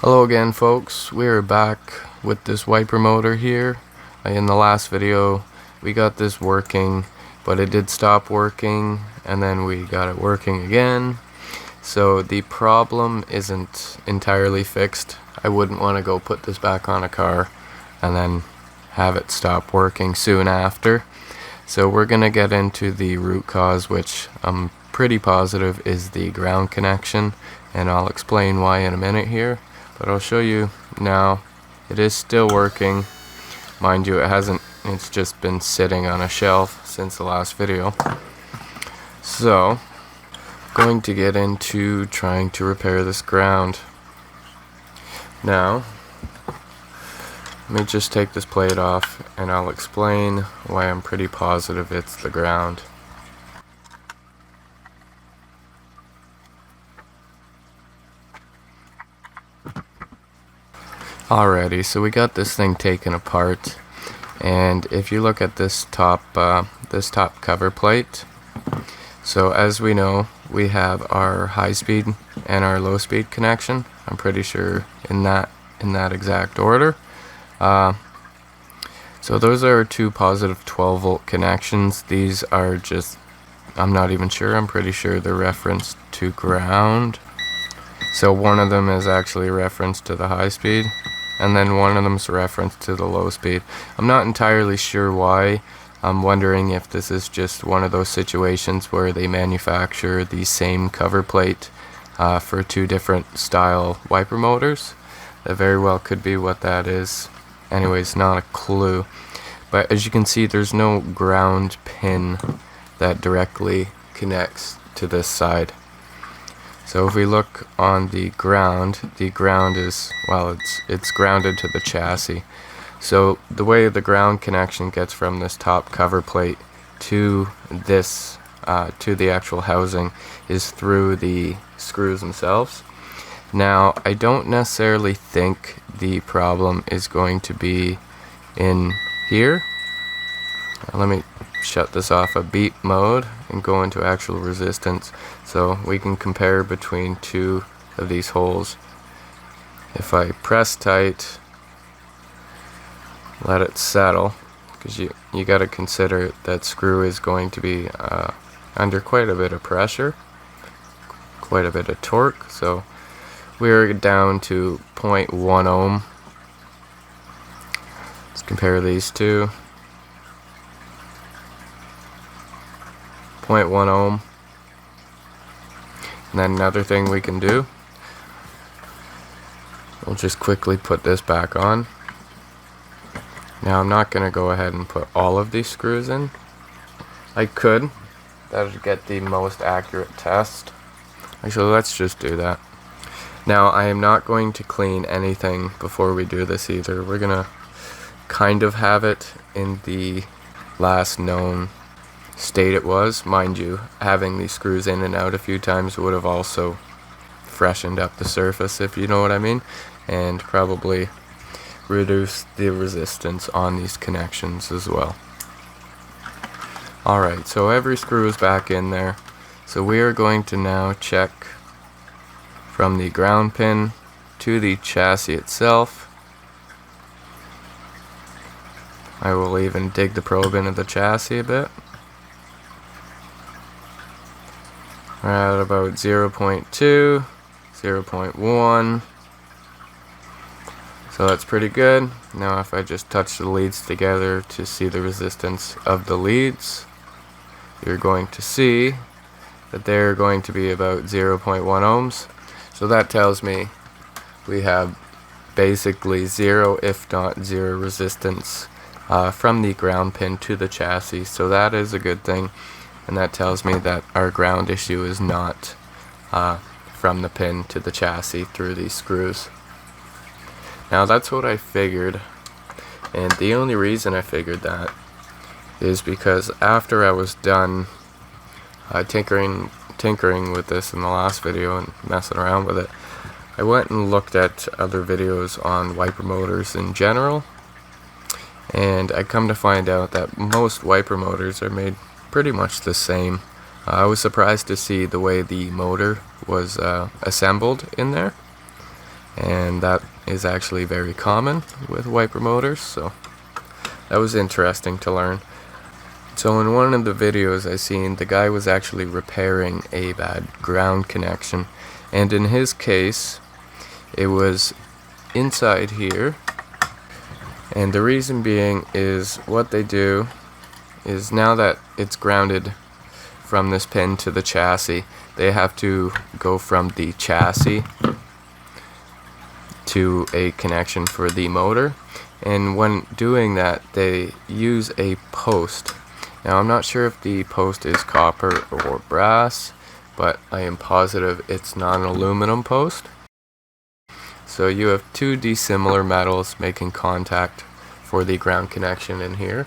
Hello again, folks. We're back with this wiper motor here. In the last video we got this working, but it did stop working and then we got it working again. So the problem isn't entirely fixed. I wouldn't want to go put this back on a car and then have it stop working soon after. So we're gonna get into the root cause, which I'm pretty positive is the ground connection, and I'll explain why in a minute here. But I'll show you now. It is still working. Mind you, it's just been sitting on a shelf since the last video. So, going to get into trying to repair this ground. Now, let me just take this plate off and I'll explain why I'm pretty positive it's the ground. Alrighty, so we got this thing taken apart, and if you look at this top cover plate, so as we know, we have our high speed and our low speed connection. I'm pretty sure in that exact order. So those are two positive 12 volt connections. These are just, I'm not even sure, I'm pretty sure they're referenced to ground. So one of them is actually referenced to the high speed, and then one of them is referenced to the low speed. I'm not entirely sure why. I'm wondering if this is just one of those situations where they manufacture the same cover plate for two different style wiper motors. That very well could be what that is. Anyways, not a clue. But as you can see, there's no ground pin that directly connects to this side. So if we look on the ground is, well, it's grounded to the chassis. So the way the ground connection gets from this top cover plate to this, to the actual housing, is through the screws themselves. Now, I don't necessarily think the problem is going to be in here. Let me shut this off of beep mode and go into actual resistance so we can compare between two of these holes. If I press tight, let it settle, because you got to consider that screw is going to be under quite a bit of pressure, quite a bit of torque. So we're down to 0.1 ohm. Let's compare these two. 0.1 ohm. And then another thing we can do, we'll just quickly put this back on. Now I'm not going to go ahead and put all of these screws in. I could. That would get the most accurate test. Actually, let's just do that. Now I am not going to clean anything before we do this either. We're going to kind of have it in the last known state it was. Mind you, having these screws in and out a few times would have also freshened up the surface, if you know what I mean, and probably reduced the resistance on these connections as well. Alright, so every screw is back in there. So we are going to now check from the ground pin to the chassis itself. I will even dig the probe into the chassis a bit. We're at about 0.2, 0.1. So that's pretty good. Now if I just touch the leads together to see the resistance of the leads, you're going to see that they're going to be about 0.1 ohms. So that tells me we have basically zero, if not zero, resistance from the ground pin to the chassis. So that is a good thing. And that tells me that our ground issue is not from the pin to the chassis through these screws. Now that's what I figured, and the only reason I figured that is because after I was done tinkering with this in the last video and messing around with it, I went and looked at other videos on wiper motors in general, and I come to find out that most wiper motors are made pretty much the same. I was surprised to see the way the motor was assembled in there. and that is actually very common with wiper motors, so that was interesting to learn. So in one of the videos I seen, the guy was actually repairing a bad ground connection, and in his case it was inside here, and the reason being is what they do is, now that it's grounded from this pin to the chassis, they have to go from the chassis to a connection for the motor, and when doing that they use a post. Now I'm not sure if the post is copper or brass, but I am positive it's not an aluminum post. So you have two dissimilar metals making contact for the ground connection in here,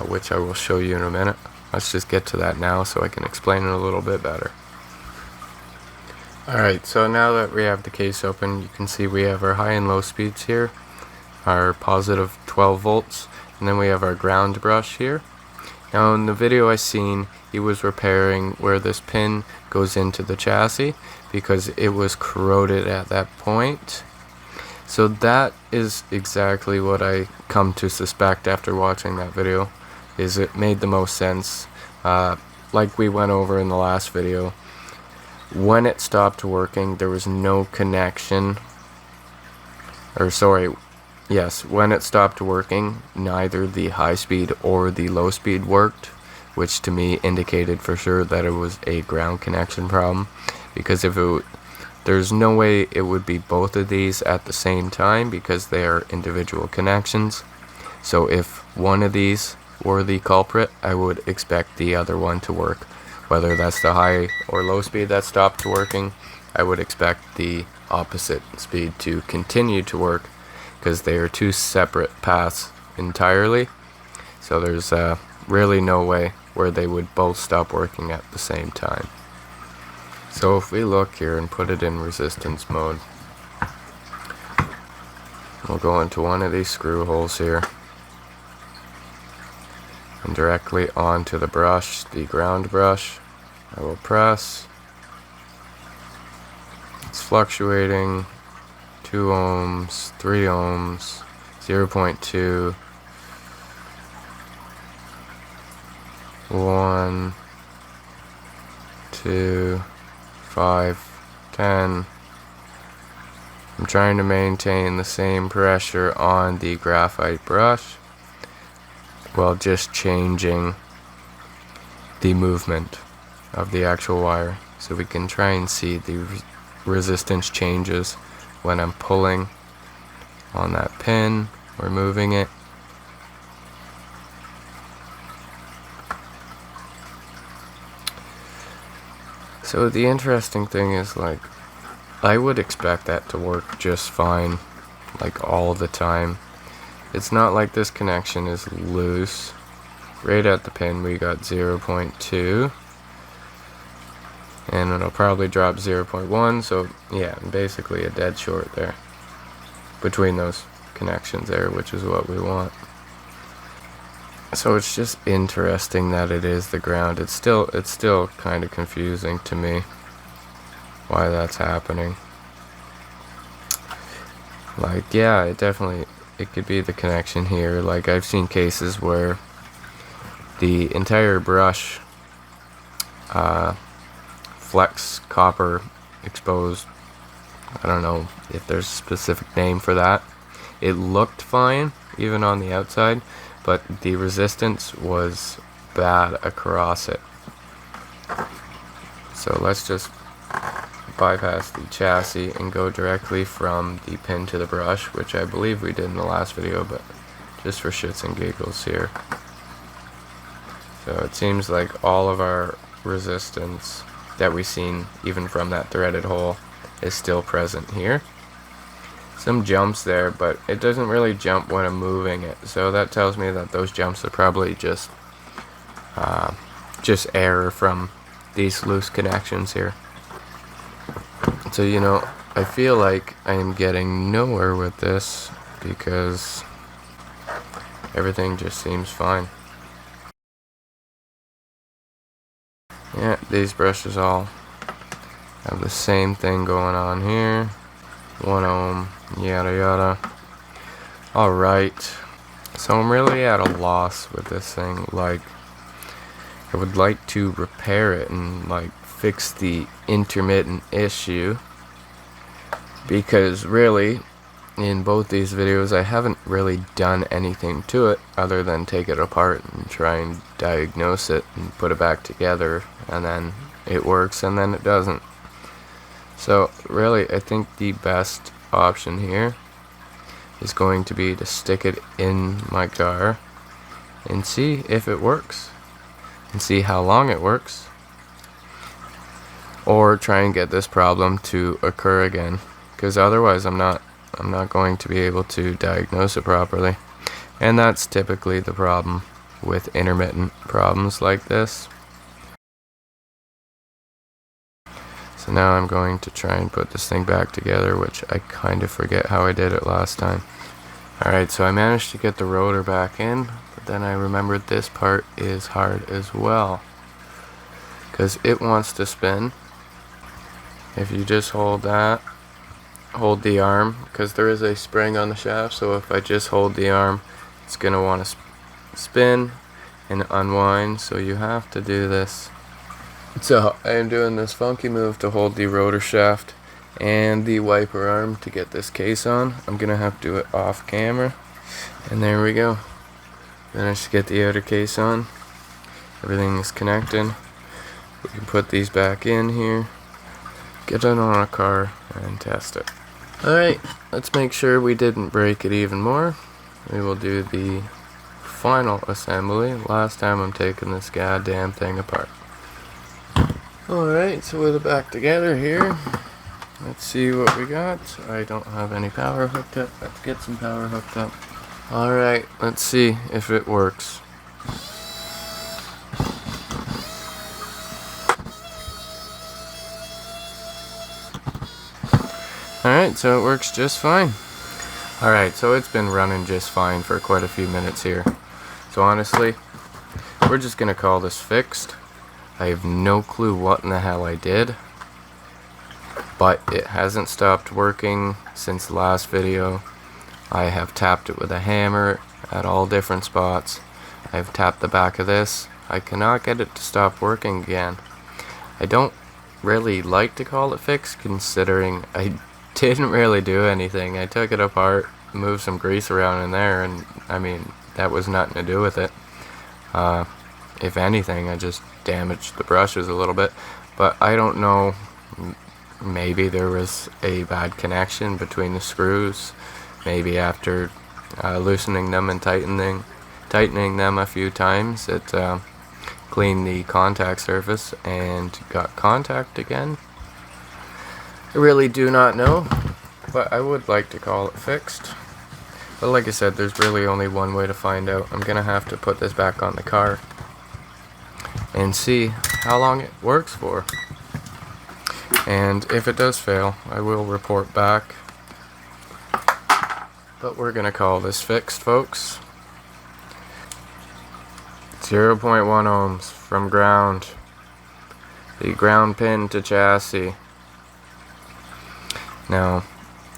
which I will show you in a minute. Let's just get to that now so I can explain it a little bit better. Alright, so now that we have the case open, you can see we have our high and low speeds here, our positive 12 volts, and then we have our ground brush here. Now in the video I seen, he was repairing where this pin goes into the chassis because it was corroded at that point. So that is exactly what I come to suspect after watching that video, is it made the most sense. Like we went over in the last video, when it stopped working there was no connection, or sorry, yes, when it stopped working neither the high speed or the low speed worked, which to me indicated for sure that it was a ground connection problem, because if it there's no way it would be both of these at the same time because they are individual connections. So if one of these were the culprit, I would expect the other one to work. Whether that's the high or low speed that stopped working, I would expect the opposite speed to continue to work, because they are two separate paths entirely. So there's really no way where they would both stop working at the same time. So if we look here and put it in resistance mode, we'll go into one of these screw holes here and directly onto the brush, the ground brush. I will press. It's fluctuating 2 ohms, 3 ohms, 0.2, 1, 2, 5, 10. I'm trying to maintain the same pressure on the graphite brush while just changing the movement of the actual wire, so we can try and see the resistance changes when I'm pulling on that pin or moving it. So the interesting thing is, like, I would expect that to work just fine, like all the time. It's not like this connection is loose. Right at the pin we got 0.2, and it'll probably drop 0.1, so yeah, basically a dead short there between those connections there, which is what we want. So it's just interesting that it is the ground. It's still kind of confusing to me why that's happening. Like, yeah, it could be the connection here. Like, I've seen cases where the entire brush flex copper exposed. I don't know if there's a specific name for that. It looked fine even on the outside, but the resistance was bad across it. So let's just bypass the chassis and go directly from the pin to the brush, which I believe we did in the last video, but just for shits and giggles here. So it seems like all of our resistance that we've seen, even from that threaded hole, is still present here. Some jumps there, but it doesn't really jump when I'm moving it, so that tells me that those jumps are probably just error from these loose connections here. So, you know, I feel like I am getting nowhere with this because everything just seems fine. Yeah, these brushes all have the same thing going on here. 1 ohm, yada yada. Alright, so I'm really at a loss with this thing. Like, I would like to repair it and like fix the intermittent issue, because really in both these videos I haven't really done anything to it other than take it apart and try and diagnose it and put it back together, and then it works and then it doesn't. So really I think the best option here is going to be to stick it in my car and see if it works and see how long it works, or try and get this problem to occur again, because otherwise I'm not going to be able to diagnose it properly. And that's typically the problem with intermittent problems like this. So now I'm going to try and put this thing back together, which I kind of forget how I did it last time. Alright, so I managed to get the rotor back in, but then I remembered this part is hard as well, because it wants to spin. If you just hold that, hold the arm, because there is a spring on the shaft, so if I just hold the arm, it's going to want to spin and unwind, so you have to do this. So I am doing this funky move to hold the rotor shaft and the wiper arm to get this case on. I'm going to have to do it off camera, and there we go. Managed to get the outer case on. Everything is connected. We can put these back in here, get it on a car, and test it. Alright, let's make sure we didn't break it even more. We will do the final assembly. Last time I'm taking this goddamn thing apart. Alright, so with it back together here, let's see what we got. I don't have any power hooked up. Let's get some power hooked up. Alright, let's see if it works. Alright, so it works just fine. Alright, so it's been running just fine for quite a few minutes here. So honestly, we're just gonna call this fixed. I have no clue what in the hell I did, but it hasn't stopped working since the last video. I have tapped it with a hammer at all different spots. I've tapped the back of this. I cannot get it to stop working again. I don't really like to call it fixed, considering I didn't really do anything. I took it apart, moved some grease around in there, and I mean, that was nothing to do with it. If anything, I just damaged the brushes a little bit, but I don't know, maybe there was a bad connection between the screws. Maybe after loosening them and tightening them a few times, it cleaned the contact surface and got contact again. I really do not know, but I would like to call it fixed. But like I said, there's really only one way to find out. I'm gonna have to put this back on the car and see how long it works for. And if it does fail, I will report back. But we're gonna call this fixed, folks. 0.1 ohms from ground. The ground pin to chassis. Now,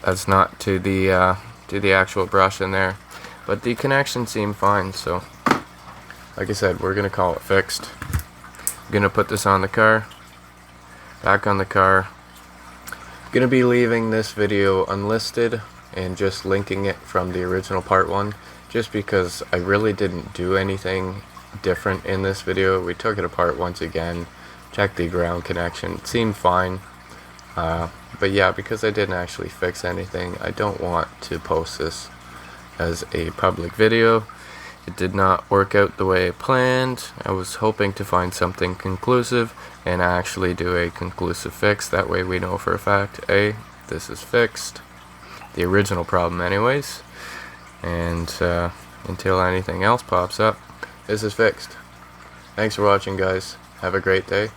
that's not to the actual brush in there, but the connection seemed fine. So, like I said, we're gonna call it fixed. I'm gonna put this on the car, back on the car. I'm gonna be leaving this video unlisted and just linking it from the original part 1, just because I really didn't do anything different in this video. We took it apart once again, checked the ground connection, it seemed fine. But yeah, because I didn't actually fix anything, I don't want to post this as a public video. It did not work out the way I planned. I was hoping to find something conclusive and actually do a conclusive fix. That way we know for a fact, A, this is fixed. The original problem anyways. And until anything else pops up, this is fixed. Thanks for watching, guys. Have a great day.